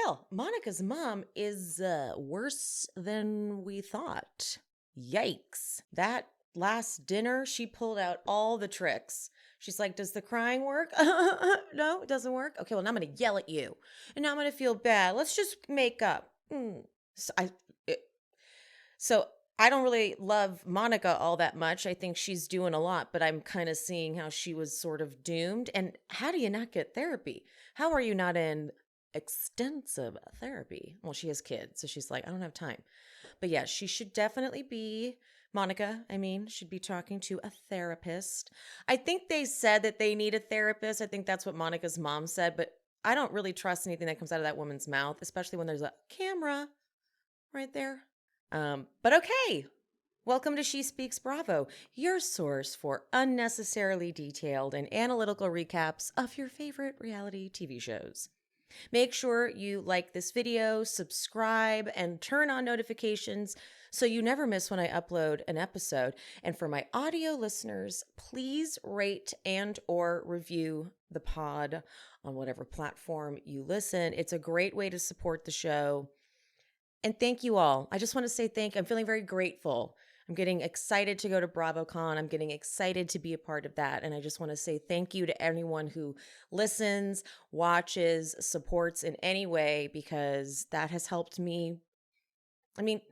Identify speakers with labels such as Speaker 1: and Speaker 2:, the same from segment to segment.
Speaker 1: Well, Monica's mom is worse than we thought. Yikes. That last dinner, she pulled out all the tricks. She's like, does the crying work? No, it doesn't work. Okay, well, now I'm going to yell at you. And now I'm going to feel bad. Let's just make up. So it, so I don't really love Monica all that much. I think she's doing a lot, but I'm kind of seeing how she was sort of doomed. And how do you not get therapy? How are you not in extensive therapy? Well, she has kids, so she's like, I don't have time. But yeah, she should definitely be, Monica, I mean, should be talking to a therapist. I think they said that they need a therapist. I think that's what Monica's mom said, but I don't really trust anything that comes out of that woman's mouth, especially when there's a camera right there. But okay. Welcome to She Speaks Bravo, your source for unnecessarily detailed and analytical recaps of your favorite reality TV shows. Make sure you like this video, subscribe, and turn on notifications so you never miss when I upload an episode. And for my audio listeners, please rate and or review the pod on whatever platform you listen. It's a great way to support the show. And thank you all. I just want to say I'm feeling very grateful. I'm getting excited to go to BravoCon. I'm getting excited to be a part of that. And I just want to say thank you to anyone who listens, watches, supports in any way, because that has helped me. I mean,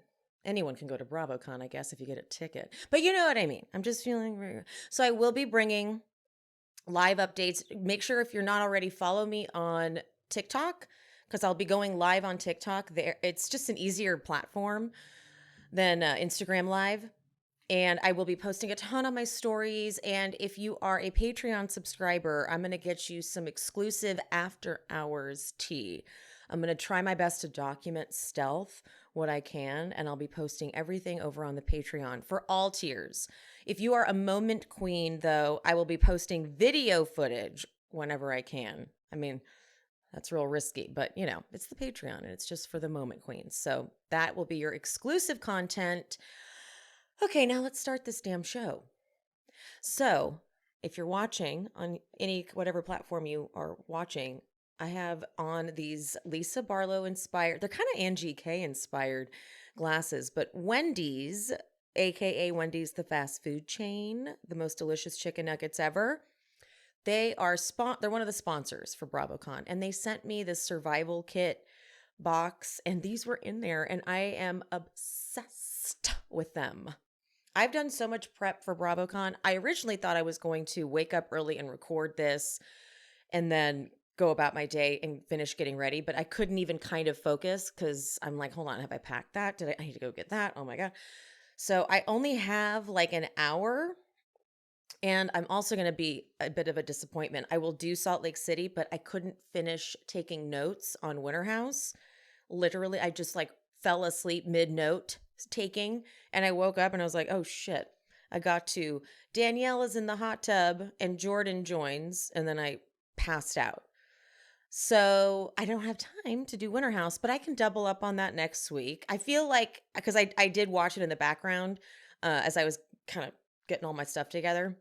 Speaker 1: anyone can go to BravoCon, I guess, if you get a ticket. But you know what I mean. I'm just feeling very... So I will be bringing live updates. Make sure if you're not already, follow me on TikTok, because I'll be going live on TikTok. There, it's just an easier platform than Instagram Live. And I will be posting a ton on my stories. And if you are a Patreon subscriber, I'm going to get you some exclusive after hours tea. I'm going to try my best to document stealth what I can, and I'll be posting everything over on the Patreon for all tiers. If you are a moment queen, though, I will be posting video footage whenever I can. I mean, that's real risky, but you know, it's the Patreon and it's just for the moment queens. So that will be your exclusive content. Okay, now let's start this damn show. So if you're watching on whatever platform you are watching, I have on these Lisa Barlow inspired, they're kind of Angie K inspired glasses, but Wendy's, aka Wendy's, the fast food chain, the most delicious chicken nuggets ever. They're one of the sponsors for BravoCon, and they sent me this survival kit box, and these were in there, and I am obsessed with them. I've done so much prep for BravoCon. I originally thought I was going to wake up early and record this and then go about my day and finish getting ready, but I couldn't even kind of focus because I'm like, hold on, have I packed that? I need to go get that? Oh my God. So I only have like an hour. And I'm also going to be a bit of a disappointment. I will do Salt Lake City, but I couldn't finish taking notes on Winter House. Literally, I just like fell asleep mid-note taking. And I woke up and I was like, oh shit. I got to Danielle is in the hot tub and Jordan joins. And then I passed out. So I don't have time to do Winter House, but I can double up on that next week. I feel like, because I did watch it in the background as I was kind of getting all my stuff together.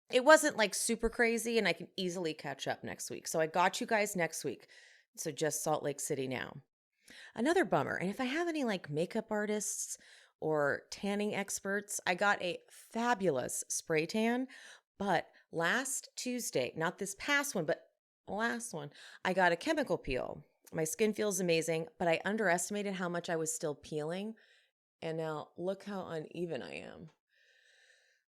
Speaker 1: It wasn't like super crazy, and I can easily catch up next week. So I got you guys next week. So just Salt Lake City now. Another bummer. And if I have any like makeup artists or tanning experts, I got a fabulous spray tan. But last Tuesday, not this past one, but last one, I got a chemical peel. My skin feels amazing, but I underestimated how much I was still peeling. And now look how uneven I am.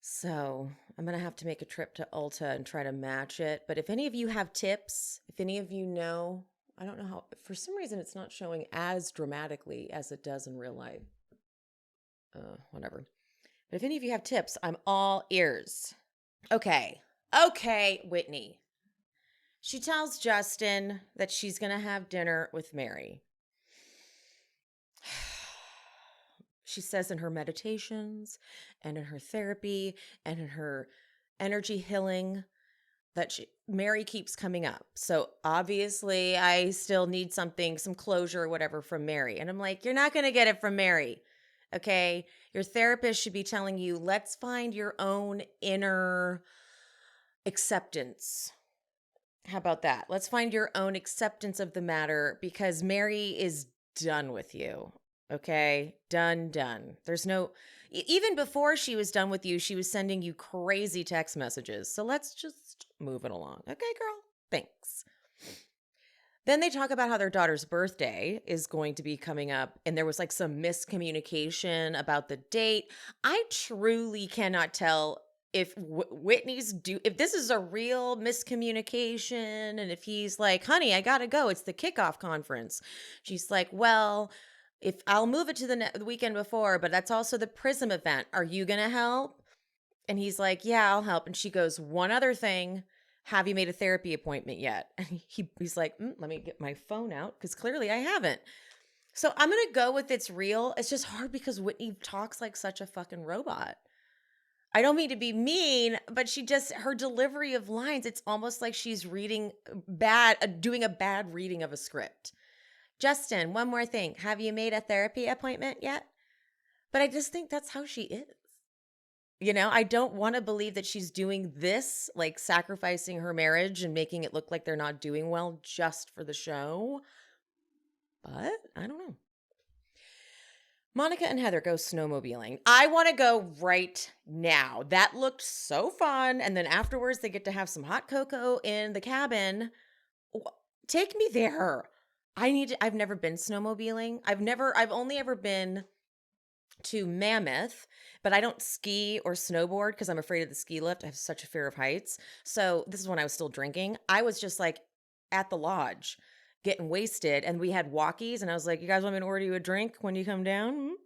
Speaker 1: So I'm going to have to make a trip to Ulta and try to match it. But if any of you have tips, if any of you know, I don't know how, for some reason it's not showing as dramatically as it does in real life. Whatever. But if any of you have tips, I'm all ears. Okay, Whitney. She tells Justin that she's going to have dinner with Mary. She says in her meditations and in her therapy and in her energy healing that Mary keeps coming up. So obviously I still need some closure or whatever from Mary. And I'm like, you're not going to get it from Mary. Okay. Your therapist should be telling you, let's find your own inner acceptance How about that? Let's find your own acceptance of the matter because Mary is done with you. Okay? Done. There's no, even before she was done with you, she was sending you crazy text messages. So let's just move it along. Okay, girl? Thanks. Then they talk about how their daughter's birthday is going to be coming up, and there was like some miscommunication about the date. I truly cannot tell if if this is a real miscommunication, and if he's like, "Honey, I gotta go. It's the kickoff conference." She's like, "Well, if I'll move it to the weekend before, but that's also the Prism event. Are you gonna help?" And he's like, "Yeah, I'll help." And she goes, "One other thing. Have you made a therapy appointment yet?" And he's like, "Let me get my phone out because clearly I haven't." So I'm going to go with it's real. It's just hard because Whitney talks like such a fucking robot. I don't mean to be mean, but her delivery of lines, it's almost like she's reading doing a bad reading of a script. "Justin, one more thing. Have you made a therapy appointment yet?" But I just think that's how she is. I don't want to believe that she's doing this, like sacrificing her marriage and making it look like they're not doing well just for the show. But I don't know. Monica and Heather go snowmobiling. I want to go right now. That looked so fun. And then afterwards, they get to have some hot cocoa in the cabin. Take me there. I've never been snowmobiling. I've only ever been to Mammoth, but I don't ski or snowboard because I'm afraid of the ski lift. I have such a fear of heights. So this is when I was still drinking. I was just like at the lodge getting wasted, and we had walkies, and I was like, "You guys want me to order you a drink when you come down?"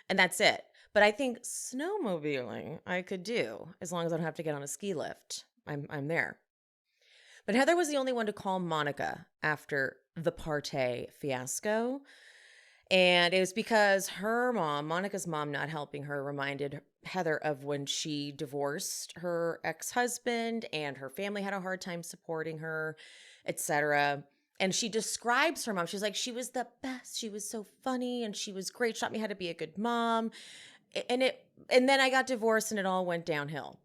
Speaker 1: And that's it. But I think snowmobiling I could do as long as I don't have to get on a ski lift. I'm there. But Heather was the only one to call Monica after the party fiasco. And it was because her mom, Monica's mom, not helping her, reminded Heather of when she divorced her ex-husband and her family had a hard time supporting her, etc. And she describes her mom. She's like, "She was the best. She was so funny and she was great. She taught me how to be a good mom." And then I got divorced and it all went downhill.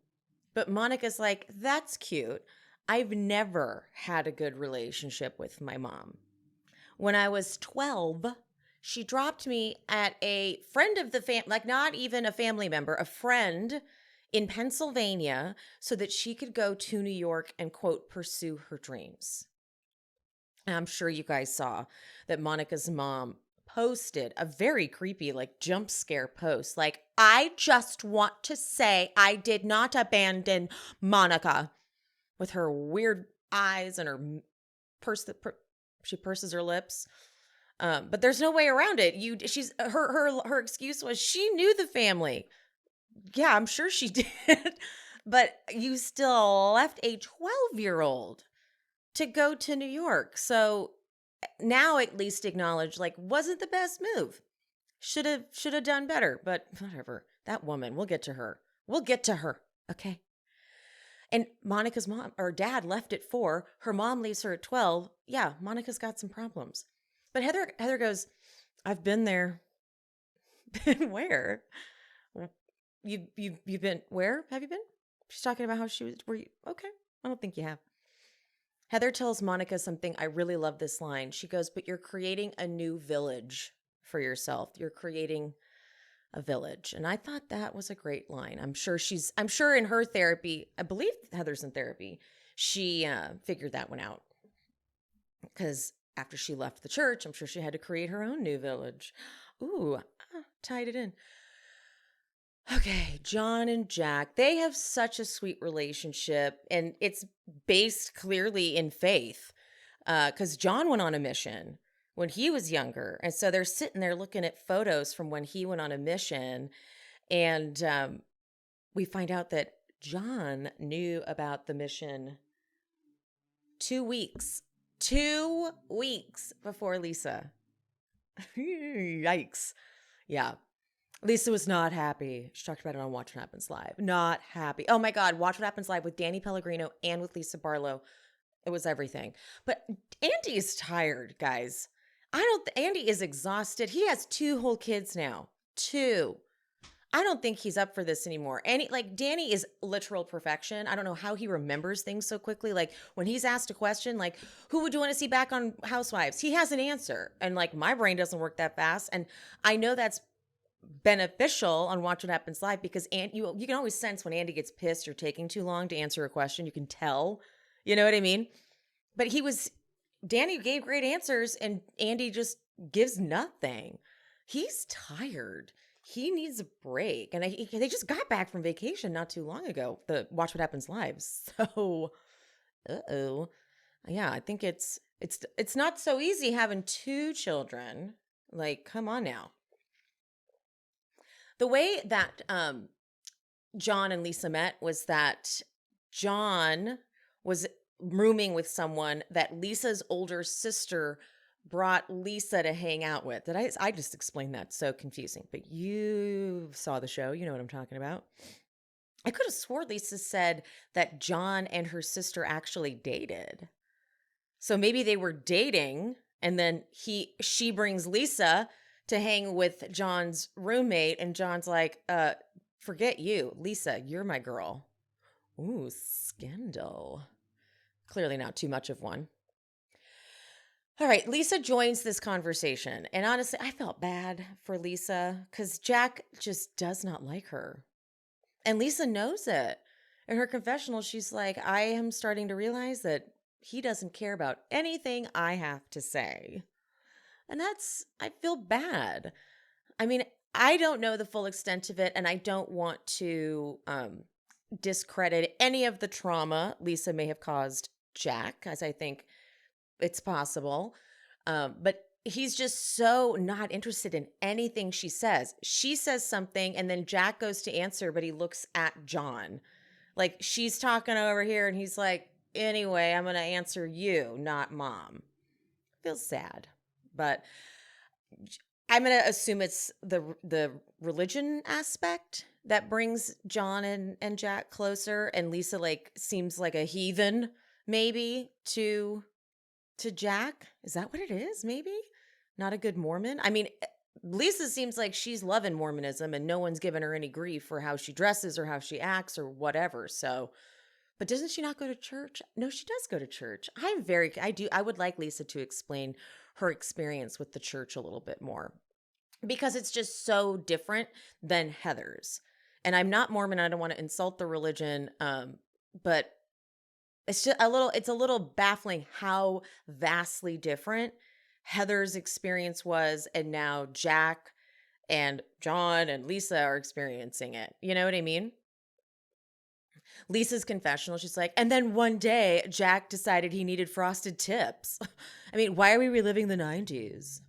Speaker 1: But Monica's like, "That's cute. I've never had a good relationship with my mom. When I was 12, she dropped me at a friend of the family, like not even a family member, a friend in Pennsylvania, so that she could go to New York and, quote, pursue her dreams." And I'm sure you guys saw that Monica's mom posted a very creepy, like jump scare post. Like, "I just want to say I did not abandon Monica," with her weird eyes and her she purses her lips. But there's no way around it. Her excuse was she knew the family. Yeah, I'm sure she did. But you still left a 12-year-old to go to New York. So now at least acknowledge, like, wasn't the best move. Should have done better, but whatever. That woman, we'll get to her. Okay. And Monica's mom or dad left at 4. Her mom leaves her at 12. Yeah, Monica's got some problems. But Heather goes, "I've been there." Been where? You've been where? Have you been? She's talking about how she was. Were you okay? I don't think you have. Heather tells Monica something. I really love this line. She goes, "But you're creating a new village for yourself. You're creating a village." And I thought that was a great line. I'm sure in her therapy, I believe Heather's in therapy, she figured that one out. Because after she left the church, I'm sure she had to create her own new village. Ooh, tied it in. Okay, John and Jack, they have such a sweet relationship, and it's based clearly in faith. Because John went on a mission when he was younger. And so they're sitting there looking at photos from when he went on a mission. And we find out that John knew about the mission 2 weeks. 2 weeks before Lisa. Yikes. Yeah. Lisa was not happy. She talked about it on Watch What Happens Live. Not happy. Oh my God. Watch What Happens Live with Danny Pellegrino and with Lisa Barlow. It was everything. But Andy is tired, guys. Andy is exhausted. He has 2 whole kids now. 2. I don't think he's up for this anymore. And like Danny is literal perfection. I don't know how he remembers things so quickly. Like when he's asked a question, like, who would you want to see back on Housewives? He has an answer. And like my brain doesn't work that fast. And I know that's beneficial on Watch What Happens Live because you can always sense when Andy gets pissed or taking too long to answer a question. You can tell. You know what I mean? But Danny gave great answers and Andy just gives nothing. He's tired. He needs a break. And they just got back from vacation not too long ago, the Watch What Happens Live. So, uh-oh. Yeah, I think it's not so easy having two children. Like, come on now. The way that John and Lisa met was that John was rooming with someone that Lisa's older sister brought Lisa to hang out with. I just explained that so confusing, but you saw the show, you know what I'm talking about. I could have swore Lisa said that John and her sister actually dated. So maybe they were dating and then she brings Lisa to hang with John's roommate and John's like, forget you, Lisa, you're my girl. Ooh, scandal. Clearly not too much of one. All right, Lisa joins this conversation. And honestly, I felt bad for Lisa because Jack just does not like her. And Lisa knows it. In her confessional, she's like, I am starting to realize that he doesn't care about anything I have to say. And I feel bad. I mean, I don't know the full extent of it, and I don't want to discredit any of the trauma Lisa may have caused Jack, as I think it's possible. But he's just so not interested in anything she says. She says something and then Jack goes to answer, but he looks at John. Like she's talking over here and he's like, anyway, I'm going to answer you, not mom. Feels sad, but I'm going to assume it's the religion aspect that brings John and Jack closer. And Lisa like seems like a heathen maybe to Jack. Is that what it is? Maybe not a good Mormon. I mean, Lisa seems like she's loving Mormonism and no one's given her any grief for how she dresses or how she acts or whatever. So, but doesn't she not go to church? No, she does go to church. I would like Lisa to explain her experience with the church a little bit more because it's just so different than Heather's. And I'm not Mormon. I don't want to insult the religion. But it's a little baffling how vastly different Heather's experience was. And now Jack and John and Lisa are experiencing it. You know what I mean? Lisa's confessional, she's like, and then one day Jack decided he needed frosted tips. I mean, why are we reliving the 90s?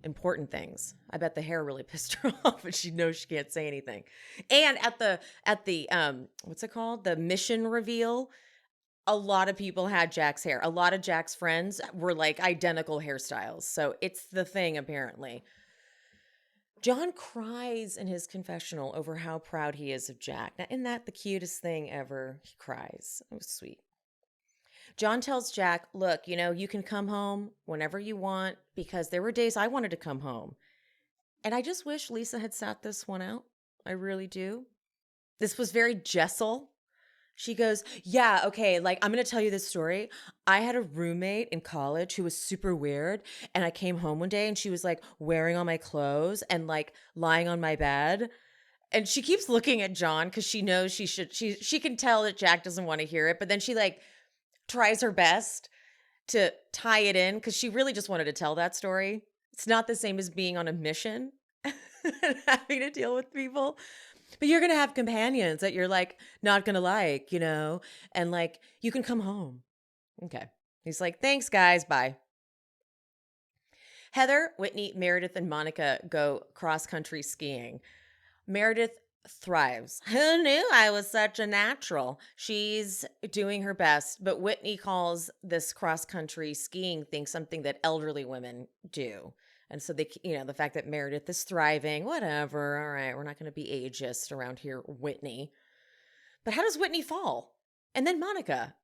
Speaker 1: Important things. I bet the hair really pissed her off, but she knows she can't say anything. And at the what's it called? The mission reveal, a lot of people had Jack's hair. A lot of Jack's friends were like identical hairstyles. So it's the thing, apparently. John cries in his confessional over how proud he is of Jack. Now, isn't that the cutest thing ever? He cries. It was sweet. John tells Jack, look, you can come home whenever you want because there were days I wanted to come home. And I just wish Lisa had sat this one out. I really do. This was very Jessel. She goes, yeah, okay, like I'm going to tell you this story. I had a roommate in college who was super weird. And I came home one day and she was like wearing all my clothes and like lying on my bed. And she keeps looking at John because she knows she can tell that Jack doesn't want to hear it. But then she like tries her best to tie it in because she really just wanted to tell that story. It's not the same as being on a mission and having to deal with people. But you're going to have companions that you're like not going to like, and like you can come home. Okay. He's like, thanks guys. Bye. Heather, Whitney, Meredith, and Monica go cross-country skiing. Meredith thrives. Who knew I was such a natural? She's doing her best, but Whitney calls this cross-country skiing thing something that elderly women do. And so they, the fact that Meredith is thriving, whatever. All right, we're not going to be ageist around here, Whitney. But how does Whitney fall? And then Monica.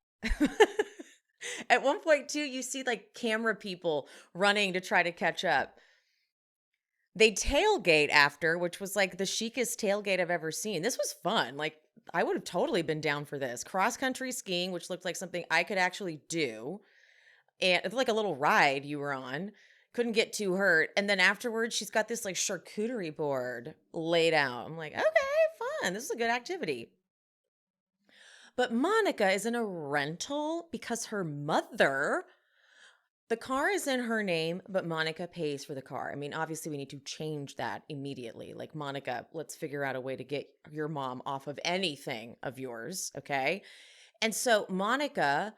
Speaker 1: At one point, too, you see like camera people running to try to catch up. They tailgate after, which was like the chicest tailgate I've ever seen. This was fun. Like, I would have totally been down for this. Cross country skiing, which looked like something I could actually do. And it's like a little ride you were on. Couldn't get too hurt. And then afterwards, she's got this like charcuterie board laid out. I'm like, okay, fun. This is a good activity. But Monica is in a rental because her mother, the car is in her name, but Monica pays for the car. I mean, obviously, we need to change that immediately. Like, Monica, let's figure out a way to get your mom off of anything of yours, okay? And so Monica,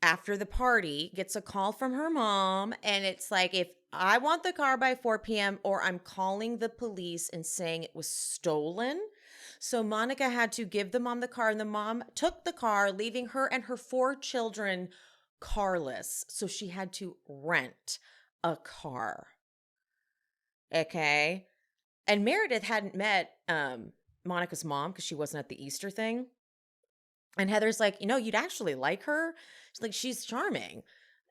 Speaker 1: after the party, gets a call from her mom, and it's like, if I want the car by 4 p.m. or I'm calling the police and saying it was stolen. So Monica had to give the mom the car, and the mom took the car, leaving her and her 4 children carless. So she had to rent a car. Okay. And Meredith hadn't met Monica's mom because she wasn't at the Easter thing. And Heather's like, you'd actually like her. She's like, she's charming.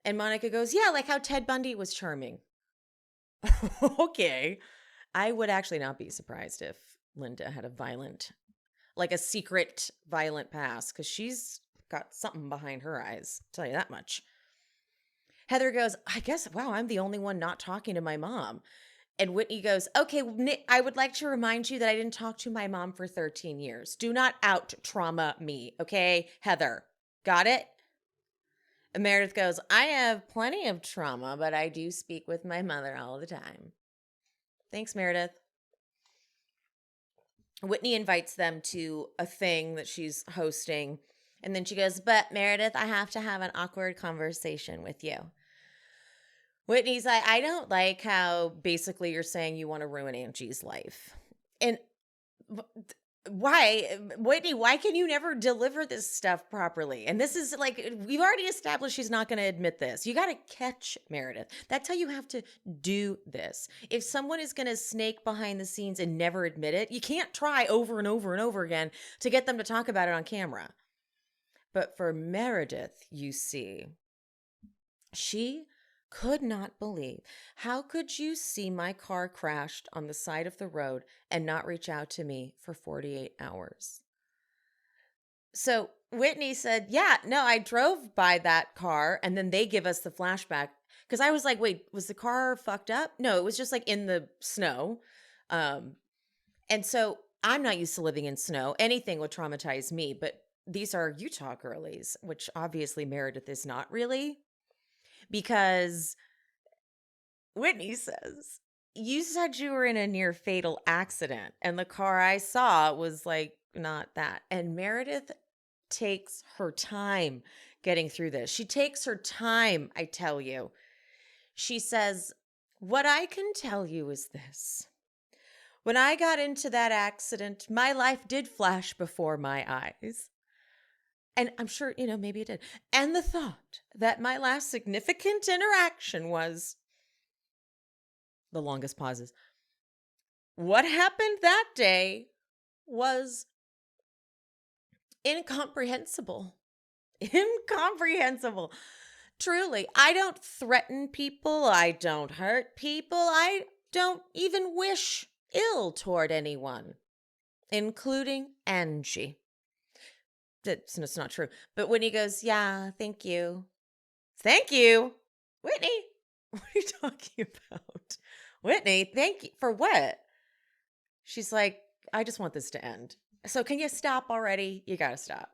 Speaker 1: And Monica goes, yeah, like how Ted Bundy was charming. Okay. I would actually not be surprised if Linda had a secret violent past, because she's got something behind her eyes. I'll tell you that much. Heather goes, I guess, wow, I'm the only one not talking to my mom. And Whitney goes, okay, I would like to remind you that I didn't talk to my mom for 13 years. Do not out trauma me, okay, Heather? Got it? And Meredith goes, I have plenty of trauma, but I do speak with my mother all the time. Thanks, Meredith. Whitney invites them to a thing that she's hosting. And then she goes, but Meredith, I have to have an awkward conversation with you. Whitney's like, I don't like how basically you're saying you want to ruin Angie's life. And why, Whitney, why can you never deliver this stuff properly? And this is like, we've already established she's not going to admit this. You got to catch Meredith. That's how you have to do this. If someone is going to snake behind the scenes and never admit it, you can't try over and over and over again to get them to talk about it on camera. But for Meredith, you see, she could not believe. How could you see my car crashed on the side of the road and not reach out to me for 48 hours? So Whitney said, yeah, no, I drove by that car. And then they give us the flashback. Because I was like, wait, was the car fucked up? No, it was just like in the snow. And so I'm not used to living in snow. Anything would traumatize me. But these are Utah girlies, which obviously Meredith is not really. Because Whitney says, you said you were in a near fatal accident, and the car I saw was like not that. And Meredith takes her time getting through this. She takes her time, I tell you. She says, what I can tell you is this. When I got into that accident, my life did flash before my eyes. And I'm sure, maybe it did. And the thought that my last significant interaction was, the longest pauses, what happened that day was incomprehensible. Incomprehensible. Truly, I don't threaten people. I don't hurt people. I don't even wish ill toward anyone, including Angie. It's not true. But Whitney goes, yeah, thank you. Thank you. Whitney, what are you talking about? Whitney, thank you. For what? She's like, I just want this to end. So can you stop already? You got to stop.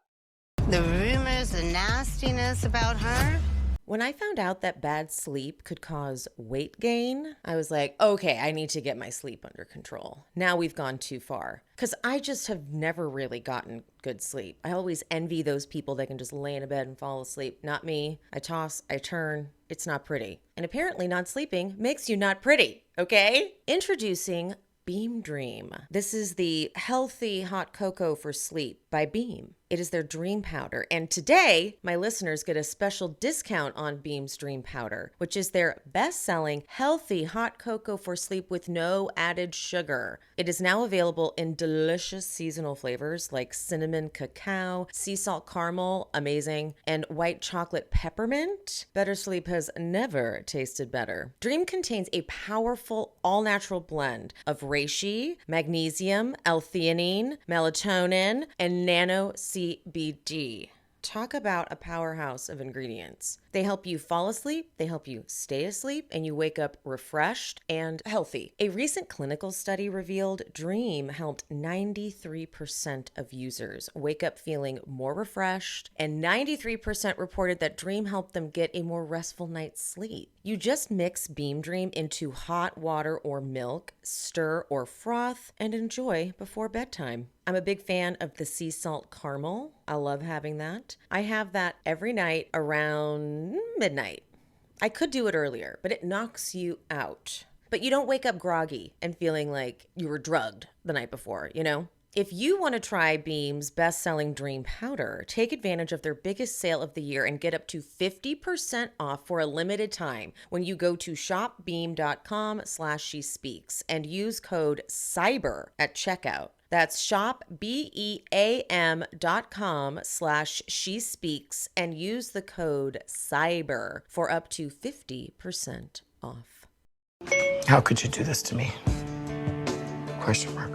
Speaker 2: The rumors, the nastiness about her.
Speaker 1: When I found out that bad sleep could cause weight gain, I was like, okay, I need to get my sleep under control. Now we've gone too far. Because I just have never really gotten good sleep. I always envy those people that can just lay in a bed and fall asleep. Not me. I toss, I turn. It's not pretty. And apparently not sleeping makes you not pretty, okay? Introducing Beam Dream. This is the healthy hot cocoa for sleep by Beam. It is their dream powder. And today, my listeners get a special discount on Beam's Dream Powder, which is their best-selling healthy hot cocoa for sleep with no added sugar. It is now available in delicious seasonal flavors like cinnamon cacao, sea salt caramel, amazing, and white chocolate peppermint. Better sleep has never tasted better. Dream contains a powerful all-natural blend of reishi, magnesium, L-theanine, melatonin, and nano CBD. Talk about a powerhouse of ingredients. They help you fall asleep, they help you stay asleep, and you wake up refreshed and healthy. A recent clinical study revealed Dream helped 93% of users wake up feeling more refreshed, and 93% reported that Dream helped them get a more restful night's sleep. You just mix Beam Dream into hot water or milk, stir or froth, and enjoy before bedtime. I'm a big fan of the sea salt caramel. I love having that. I have that every night around midnight. I could do it earlier, but it knocks you out. But you don't wake up groggy and feeling like you were drugged the night before, you know? If you want to try Beam's best-selling Dream Powder, take advantage of their biggest sale of the year and get up to 50% off for a limited time when you go to shopbeam.com/shespeaks and use code CYBER at checkout. That's shopbeam.com/shespeaks and use the code CYBER for up to 50% off.
Speaker 3: How could you do this to me? Question mark.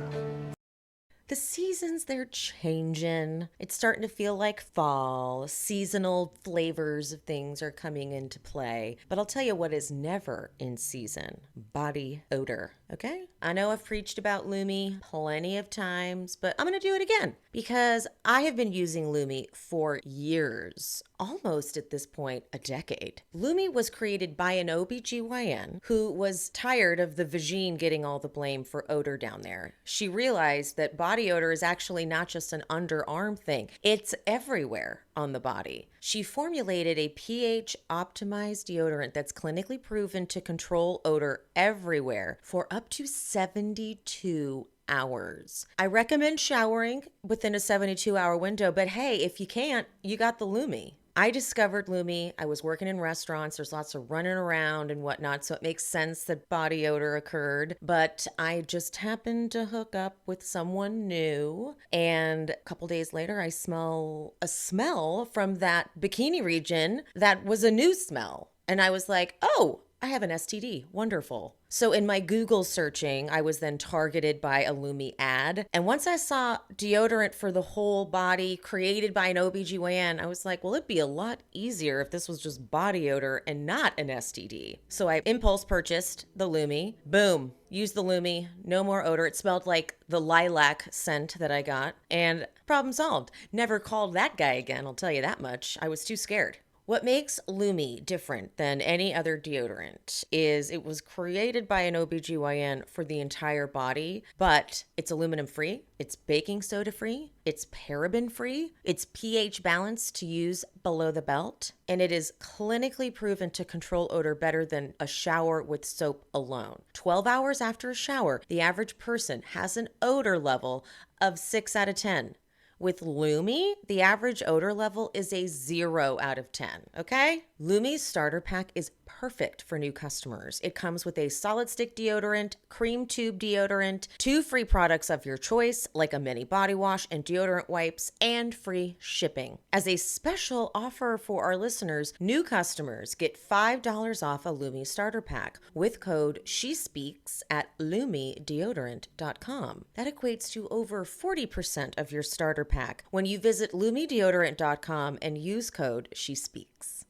Speaker 1: The seasons, they're changing. It's starting to feel like fall. Seasonal flavors of things are coming into play. But I'll tell you what is never in season: body odor, okay? I know I've preached about Lumi plenty of times, but I'm going to do it again because I have been using Lumi for years, almost at this point, a decade. Lumi was created by an OBGYN who was tired of the vagine getting all the blame for odor down there. She realized that body odor is actually not just an underarm thing, it's everywhere on the body. She formulated a pH optimized deodorant that's clinically proven to control odor everywhere for up to 72 hours. I recommend showering within a 72-hour window, but hey, if you can't, you got the Lumi. I discovered Lumi. I was working in restaurants. There's lots of running around and whatnot, so it makes sense that body odor occurred. But I just happened to hook up with someone new, and a couple days later, I smell a smell from that bikini region that was a new smell. And I was like, oh, I have an STD. Wonderful. So in my Google searching, I was then targeted by a Lumi ad. And once I saw deodorant for the whole body created by an OBGYN, I was like, well, it'd be a lot easier if this was just body odor and not an STD. So I impulse purchased the Lumi. Boom. Used the Lumi. No more odor. It smelled like the lilac scent that I got. And problem solved. Never called that guy again, I'll tell you that much. I was too scared. What makes Lumi different than any other deodorant is it was created by an OBGYN for the entire body, but it's aluminum free, it's baking soda free, it's paraben free, it's pH balanced to use below the belt, and it is clinically proven to control odor better than a shower with soap alone. 12 hours after a shower, the average person has an odor level of 6 out of 10. With Lumi, the average odor level is a 0 out of 10, okay? Lumi's starter pack is perfect for new customers. It comes with a solid stick deodorant, cream tube deodorant, 2 free products of your choice, like a mini body wash and deodorant wipes, and free shipping. As a special offer for our listeners, new customers get $5 off a Lumi starter pack with code SHESPEAKS at lumideodorant.com. That equates to over 40% of your starter pack when you visit lumideodorant.com and use code SHESPEAKS.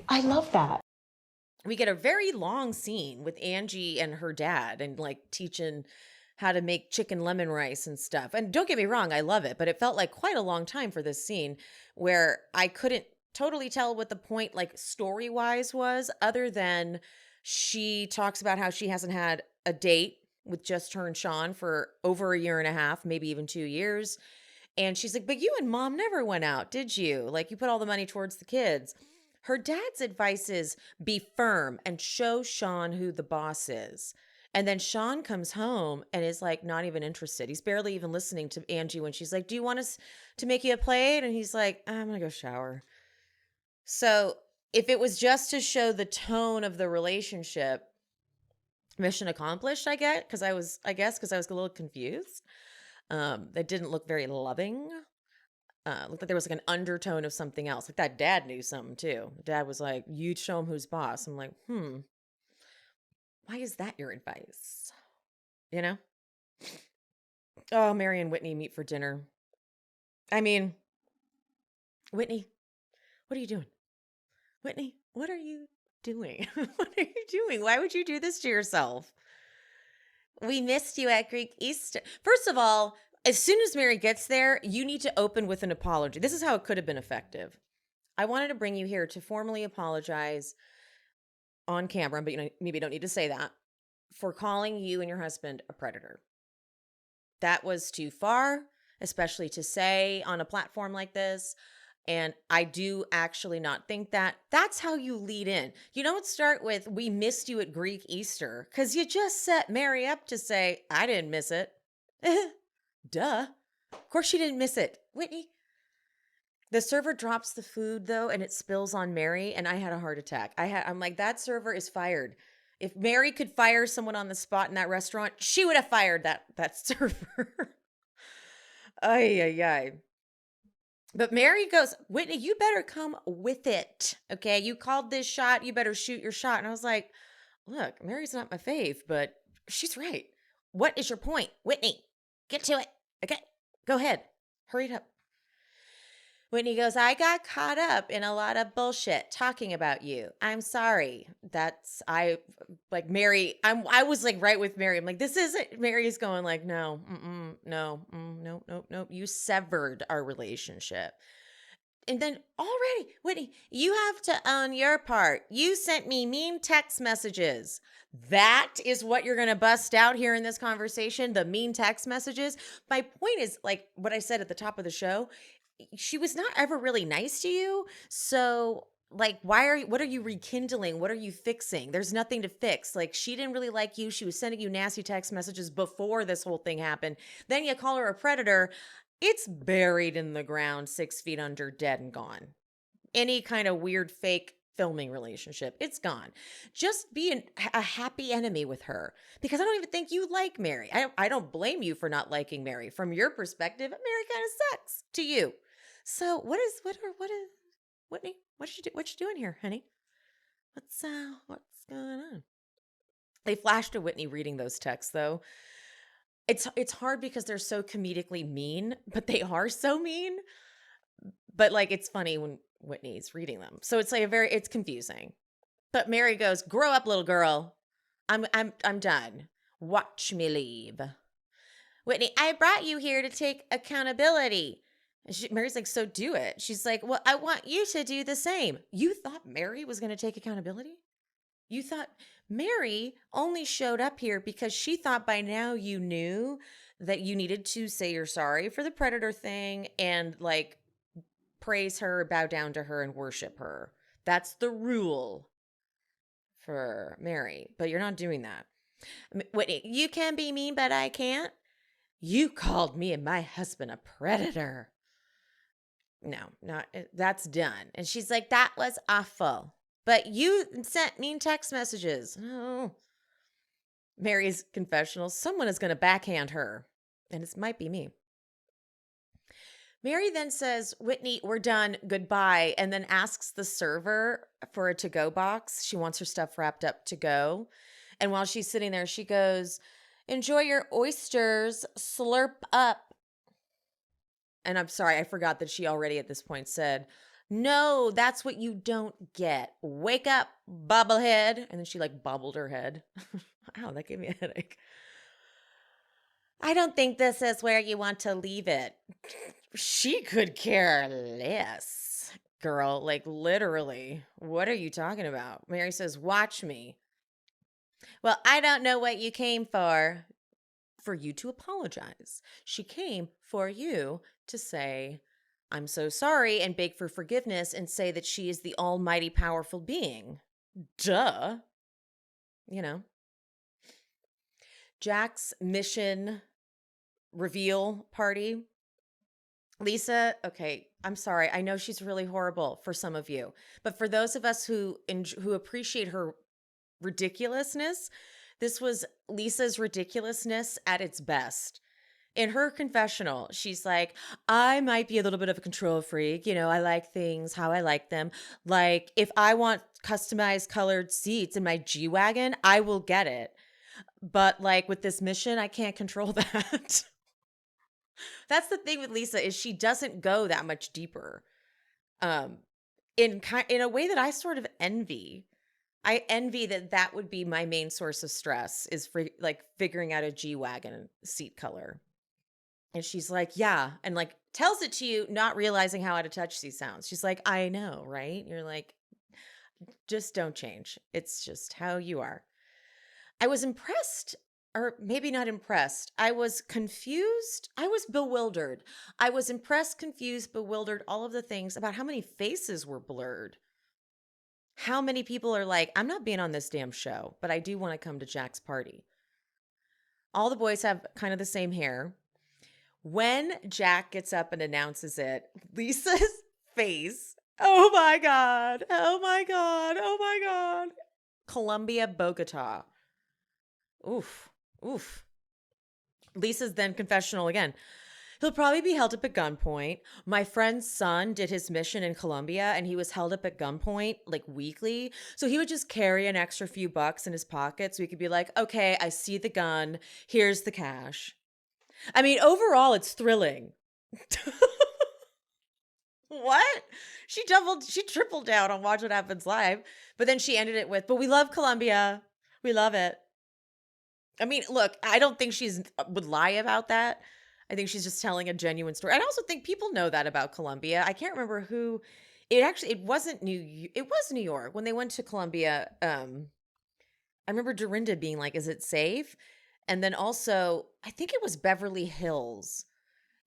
Speaker 4: I love that.
Speaker 1: We get a very long scene with Angie and her dad and like teaching how to make chicken lemon rice and stuff. And don't get me wrong, I love it, but it felt like quite a long time for this scene where I couldn't totally tell what the point like story-wise was, other than she talks about how she hasn't had a date with just her and Sean for over a year and a half, maybe even 2 years. And she's like, but you and mom never went out, did you? Like you put all the money towards the kids. Her dad's advice is be firm and show Sean who the boss is. And then Sean comes home and is like not even interested. He's barely even listening to Angie when she's like, do you want us to make you a plate? And he's like, I'm going to go shower. So if it was just to show the tone of the relationship, mission accomplished, I guess, because I was a little confused. That didn't look very loving. Looked like there was like an undertone of something else. Like that dad knew something too. Dad was like, you show him who's boss. I'm like, why is that your advice? You know? Oh, Mary and Whitney meet for dinner. I mean, Whitney, what are you doing? Whitney, what are you doing? What are you doing? Why would you do this to yourself? We missed you at Greek Easter. First of all, as soon as Mary gets there, you need to open with an apology. This is how it could have been effective. I wanted to bring you here to formally apologize on camera, but maybe you don't need to say that, for calling you and your husband a predator. That was too far, especially to say on a platform like this. And I do actually not think that's how you lead in. You don't start with, we missed you at Greek Easter, because you just set Mary up to say, I didn't miss it. Duh. Of course she didn't miss it. Whitney. The server drops the food though, and it spills on Mary, and I had a heart attack. I'm like, that server is fired. If Mary could fire someone on the spot in that restaurant, she would have fired that server. Ay, ay, ay. But Mary goes, Whitney, you better come with it. Okay, you called this shot. You better shoot your shot. And I was like, look, Mary's not my fave, but she's right. What is your point? Whitney, get to it. Okay, go ahead. Hurry it up. Whitney goes, I got caught up in a lot of bullshit talking about you. I'm sorry. Mary, I was like right with Mary. I'm like, this isn't, Mary's going like, no, no. You severed our relationship. And then already, Whitney, you have to own your part. You sent me mean text messages. That is what you're going to bust out here in this conversation, the mean text messages. My point is, like what I said at the top of the show, she was not ever really nice to you. So like, what are you rekindling? What are you fixing? There's nothing to fix. Like, she didn't really like you. She was sending you nasty text messages before this whole thing happened. Then you call her a predator. It's buried in the ground, 6 feet under, dead and gone. Any kind of weird fake filming relationship, it's gone. Just be a happy enemy with her, because I don't even think you like Mary. I don't blame you for not liking Mary. From your perspective, Mary kind of sucks to you. So what is Whitney? What you doing here, honey? What's going on? They flashed to Whitney reading those texts though. It's hard because they're so comedically mean, but they are so mean. But like, it's funny when Whitney's reading them. So it's like it's confusing. But Mary goes, grow up, little girl. I'm done. Watch me leave. Whitney, I brought you here to take accountability. And Mary's like, so do it. She's like, well, I want you to do the same. You thought Mary was going to take accountability? You thought Mary only showed up here because she thought by now you knew that you needed to say you're sorry for the predator thing and like praise her, bow down to her, and worship her. That's the rule for Mary, but you're not doing that. Whitney, you can be mean, but I can't. You called me and my husband a predator. No, that's done. And she's like, that was awful. But you sent mean text messages. Oh. Mary's confessional. Someone is going to backhand her. And it might be me. Mary then says, Whitney, we're done. Goodbye. And then asks the server for a to-go box. She wants her stuff wrapped up to go. And while she's sitting there, she goes, enjoy your oysters. Slurp up. And I'm sorry, I forgot that she already at this point said, no, that's what you don't get. Wake up, bobblehead. And then she like bobbled her head. Ow, that gave me a headache. I don't think this is where you want to leave it. She could care less, girl. Like literally, what are you talking about? Mary says, watch me. Well, I don't know what you came for. For you to apologize. She came for you to say, I'm so sorry, and beg for forgiveness and say that she is the almighty powerful being. Duh. You know. Jack's mission reveal party. Lisa, okay, I'm sorry. I know she's really horrible for some of you, but for those of us who appreciate her ridiculousness, this was Lisa's ridiculousness at its best. In her confessional, she's like, I might be a little bit of a control freak. You know, I like things how I like them. Like, if I want customized colored seats in my G-Wagon, I will get it. But like with this mission, I can't control that. That's the thing with Lisa is she doesn't go that much deeper. Um, in a way that I sort of envy. I envy that would be my main source of stress is for like figuring out a G-Wagon seat color. And she's like, yeah. And like tells it to you, not realizing how out of touch she sounds. She's like, I know, right? You're like, just don't change. It's just how you are. I was impressed, or maybe not impressed. I was confused. I was bewildered. I was impressed, confused, bewildered, all of the things about how many faces were blurred. How many people are like, I'm not being on this damn show, but I do want to come to Jack's party. All the boys have kind of the same hair. When Jack gets up and announces it, Lisa's face, oh my God, oh my God, oh my God. Colombia, Bogota. Oof, oof. Lisa's then confessional again. He'll probably be held up at gunpoint. My friend's son did his mission in Colombia and he was held up at gunpoint like weekly. So he would just carry an extra few bucks in his pocket so he could be like, okay, I see the gun. Here's the cash. I mean, overall, it's thrilling. What? She tripled down on Watch What Happens Live, but then she ended it with, but we love Colombia. We love it. I mean, look, I don't think would lie about that. I think she's just telling a genuine story. I also think people know that about Colombia. I can't remember who it wasn't it was New York when they went to Colombia. I remember Dorinda being like, is it safe? And then also, I think it was Beverly Hills.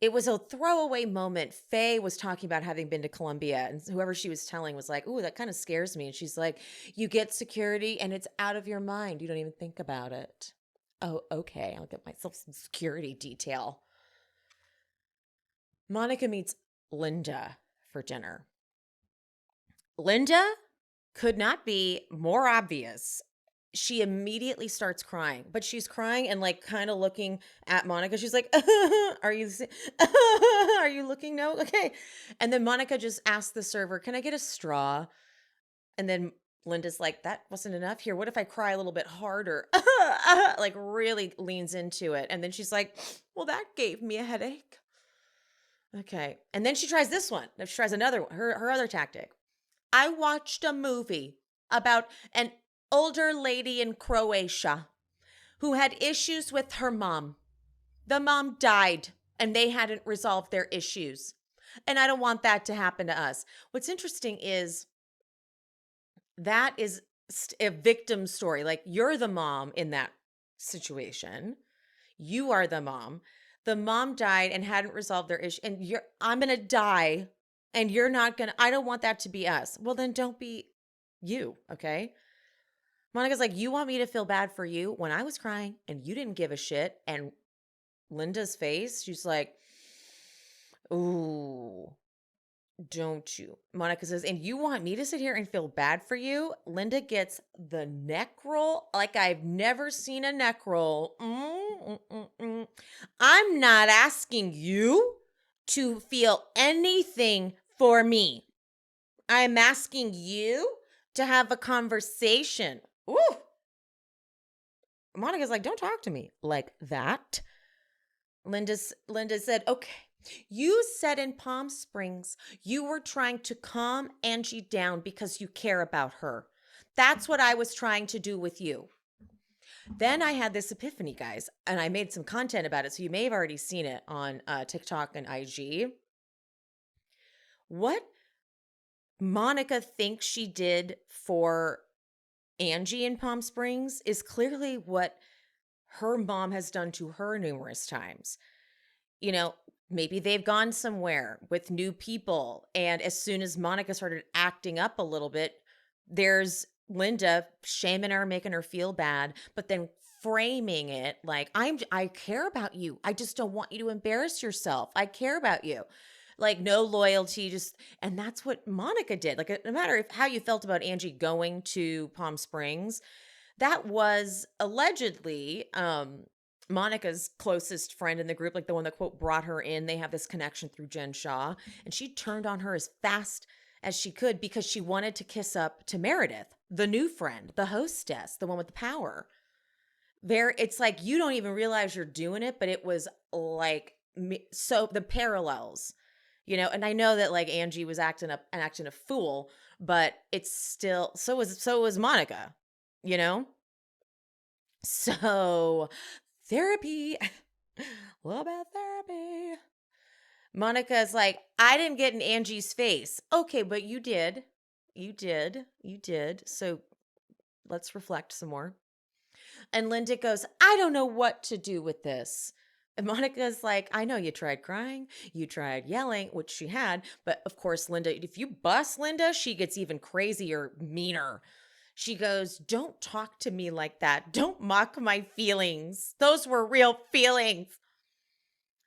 Speaker 1: It was a throwaway moment. Faye was talking about having been to Colombia, and whoever she was telling was like, ooh, that kind of scares me. And she's like, you get security and it's out of your mind. You don't even think about it. Oh, okay. I'll get myself some security detail. Monica meets Linda for dinner. Linda could not be more obvious. She immediately starts crying, but she's crying and like kind of looking at Monica. She's like, are you looking? No. Okay. And then Monica just asks the server, can I get a straw? And then Linda's like, that wasn't enough. Here, what if I cry a little bit harder? Like really leans into it. And then she's like, well, that gave me a headache. Okay. And then she tries this one. She tries another one, her other tactic. I watched a movie about an older lady in Croatia who had issues with her mom. The mom died and they hadn't resolved their issues. And I don't want that to happen to us. What's interesting is that is a victim story. Like you're the mom in that situation. You are the mom. The mom died and hadn't resolved their issue. And I'm going to die and you're not going to, I don't want that to be us. Well, then don't be you. Okay. Monica's like, you want me to feel bad for you when I was crying and you didn't give a shit. And Linda's face, she's like, ooh, don't you? Monica says, and you want me to sit here and feel bad for you? Linda gets the neck roll like I've never seen a neck roll. I'm not asking you to feel anything for me. I'm asking you to have a conversation. Ooh. Monica's like, don't talk to me like that. Linda said, okay, you said in Palm Springs you were trying to calm Angie down because you care about her. That's what I was trying to do with you. Then I had this epiphany, guys, and I made some content about it, so you may have already seen it on TikTok and IG. What Monica thinks she did for Angie in Palm Springs is clearly what her mom has done to her numerous times. You know, maybe they've gone somewhere with new people, and as soon as Monica started acting up a little bit, there's Linda shaming her, making her feel bad, but then framing it like, I care about you. I just don't want you to embarrass yourself. I care about you. Like no loyalty, and that's what Monica did. Like no matter how you felt about Angie going to Palm Springs, that was allegedly Monica's closest friend in the group, like the one that quote brought her in. They have this connection through Jen Shaw, and she turned on her as fast as she could because she wanted to kiss up to Meredith, the new friend, the hostess, the one with the power. It's like you don't even realize you're doing it, but it was like so the parallels, And I know that like Angie was acting a fool, but it's still so was Monica, So therapy, a little bit of therapy. Monica's like, I didn't get in Angie's face. Okay, but you did. You did. So let's reflect some more. And Linda goes, I don't know what to do with this. And Monica's like, I know you tried crying, you tried yelling, which she had. But of course, Linda, if you bust Linda, she gets even crazier, meaner. She goes, don't talk to me like that. Don't mock my feelings. Those were real feelings.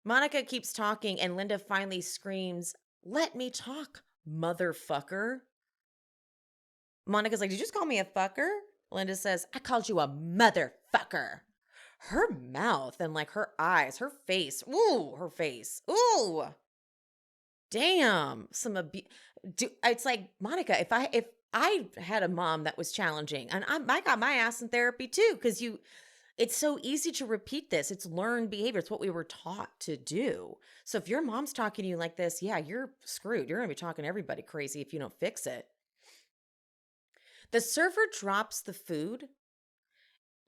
Speaker 1: Monica keeps talking and Linda finally screams, let me talk, motherfucker. Monica's like, did you just call me a fucker? Linda says, I called you a motherfucker. Her mouth and like her eyes, her face. Ooh, her face. Ooh. Damn. It's like, Monica, if I had a mom that was challenging, and I got my ass in therapy too, because it's so easy to repeat this. It's learned behavior. It's what we were taught to do. So if your mom's talking to you like this, yeah, you're screwed. You're going to be talking to everybody crazy if you don't fix it. The server drops the food.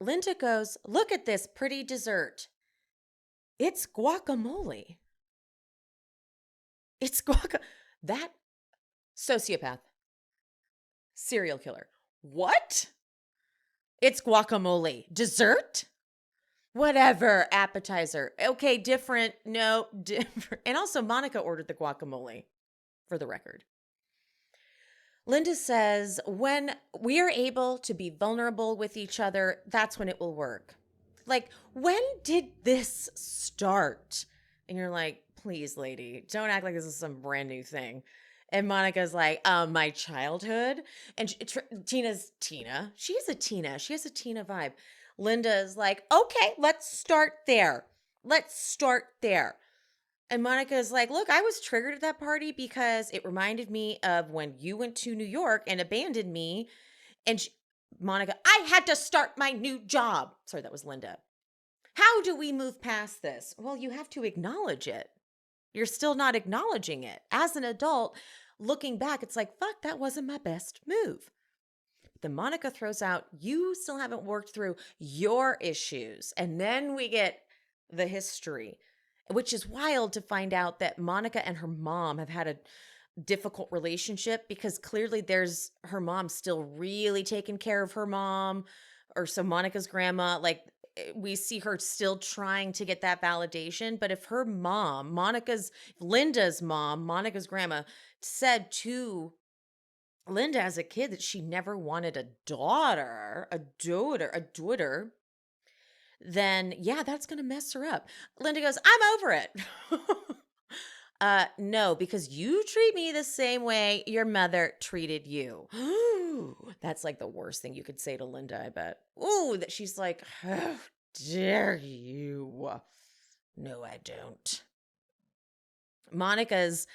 Speaker 1: Linda goes, look at this pretty dessert. It's guacamole. It's that sociopath, serial killer. What? It's guacamole. Dessert? Whatever. Appetizer. Okay, different. No, different. And also Monica ordered the guacamole, for the record. Linda says, when we are able to be vulnerable with each other, that's when it will work. Like, when did this start? And you're like, please, lady, don't act like this is some brand new thing. And Monica's like, my childhood. And Tina's Tina. She's a Tina. She has a Tina vibe. Linda's like, okay, let's start there. And Monica's like, look, I was triggered at that party because it reminded me of when you went to New York and abandoned me. And Monica, I had to start my new job. Sorry, that was Linda. How do we move past this? Well, you have to acknowledge it. You're still not acknowledging it. As an adult, looking back, it's like, fuck, that wasn't my best move. Then Monica throws out, you still haven't worked through your issues. And then we get the history, which is wild to find out that Monica and her mom have had a difficult relationship because clearly there's her mom still really taking care of her mom, or so Monica's grandma, like we see her still trying to get that validation. But if her mom, Linda's mom, Monica's grandma, said to Linda as a kid that she never wanted a daughter, then yeah, that's going to mess her up. Linda goes, I'm over it. No, because you treat me the same way your mother treated you. That's like the worst thing you could say to Linda, I bet. Ooh, that she's like, how dare you? No, I don't. Monica's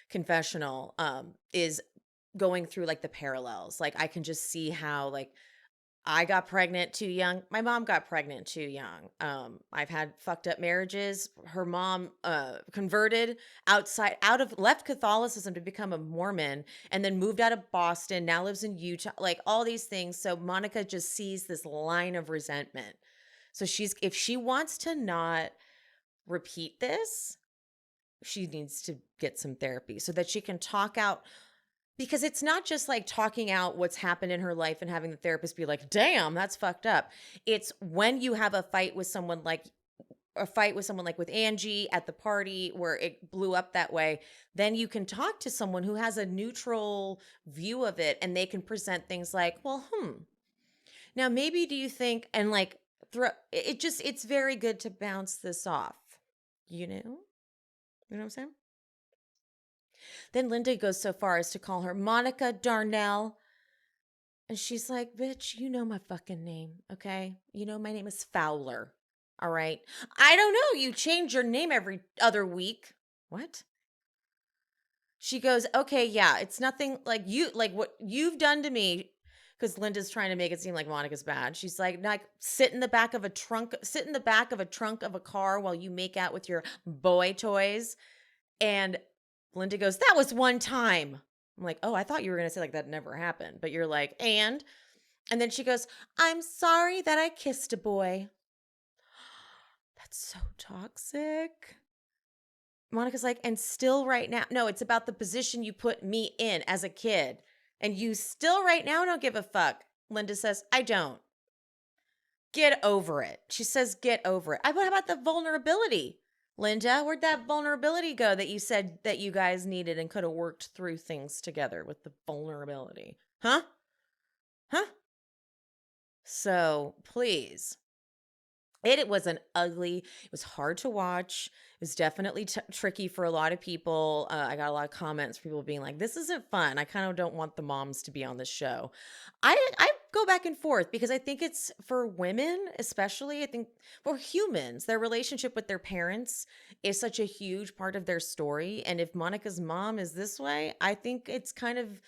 Speaker 1: confessional is going through like the parallels. Like I can just see how like I got pregnant too young. My mom got pregnant too young. I've had fucked up marriages. Her mom converted left Catholicism to become a Mormon and then moved out of Boston, now lives in Utah, like all these things. So Monica just sees this line of resentment. So if she wants to not repeat this, she needs to get some therapy so that she can talk out. Because it's not just like talking out what's happened in her life and having the therapist be like, damn, that's fucked up. It's when you have a fight with someone like a fight with someone like with Angie at the party where it blew up that way, then you can talk to someone who has a neutral view of it and they can present things like, well, now maybe do you think, and like it's very good to bounce this off, you know what I'm saying? Then Linda goes so far as to call her Monica Darnell. And she's like, bitch, you know my fucking name, okay? You know my name is Fowler, all right? I don't know. You change your name every other week. What? She goes, okay, yeah, it's nothing like what you've done to me, because Linda's trying to make it seem like Monica's bad. She's like, sit in the back of a trunk of a car while you make out with your boy toys. And Linda goes, that was one time. I'm like, oh, I thought you were going to say like that never happened. But you're like, and then she goes, I'm sorry that I kissed a boy. That's so toxic. Monica's like, and still right now. No, it's about the position you put me in as a kid. And you still right now don't give a fuck. Linda says, I don't. Get over it. She says, get over it. What about the vulnerability? Linda, where'd that vulnerability go that you said that you guys needed and could have worked through things together with the vulnerability? Huh? So please. It was it was hard to watch. It was definitely tricky for a lot of people. I got a lot of comments, people being like, this isn't fun. I kind of don't want the moms to be on this show. I go back and forth because I think it's for women, especially. I think for humans, their relationship with their parents is such a huge part of their story. And if Monica's mom is this way, I think it's kind of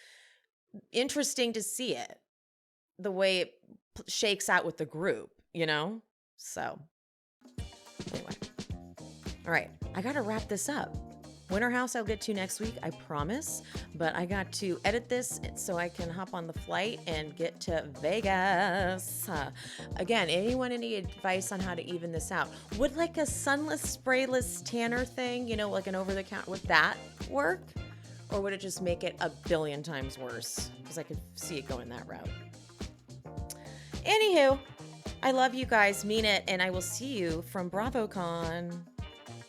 Speaker 1: interesting to see it, the way it shakes out with the group, you know? So anyway, all right, I got to wrap this up. Winter House I'll get to next week, I promise, but I got to edit this so I can hop on the flight and get to Vegas. Again, anyone any advice on how to even this out? Would like a sunless, sprayless tanner thing, you know, like an over-the-counter, would that work? Or would it just make it a billion times worse? Because I could see it going that route. Anywho, I love you guys, mean it, and I will see you from BravoCon.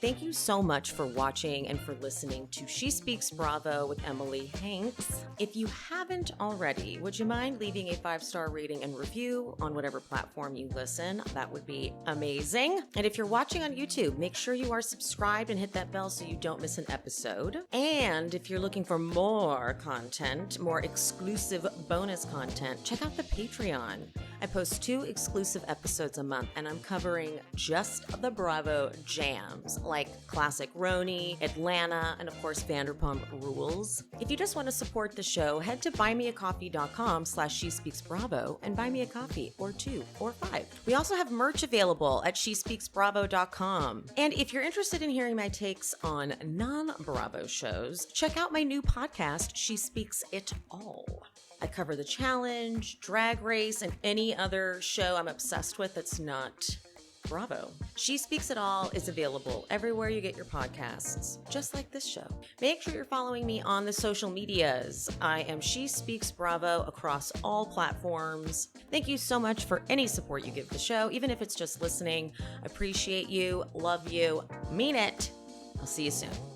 Speaker 1: Thank you so much for watching and for listening to She Speaks Bravo with Emily Hanks. If you haven't already, would you mind leaving a 5-star rating and review on whatever platform you listen? That would be amazing. And if you're watching on YouTube, make sure you are subscribed and hit that bell so you don't miss an episode. And if you're looking for more content, more exclusive bonus content, check out the Patreon. I post 2 exclusive episodes a month, and I'm covering just the Bravo jams, like Classic Roni, Atlanta, and of course Vanderpump Rules. If you just want to support the show, head to buymeacoffee.com/SheSpeaksBravo and buy me a coffee, or 2, or 5. We also have merch available at SheSpeaksBravo.com. And if you're interested in hearing my takes on non-Bravo shows, check out my new podcast, She Speaks It All. I cover The Challenge, Drag Race, and any other show I'm obsessed with that's not Bravo. She Speaks It All is available everywhere you get your podcasts, just like this show. Make sure you're following me on the social medias. I am She Speaks Bravo across all platforms. Thank you so much for any support you give the show, even if it's just listening. I appreciate you, love you, mean it. I'll see you soon.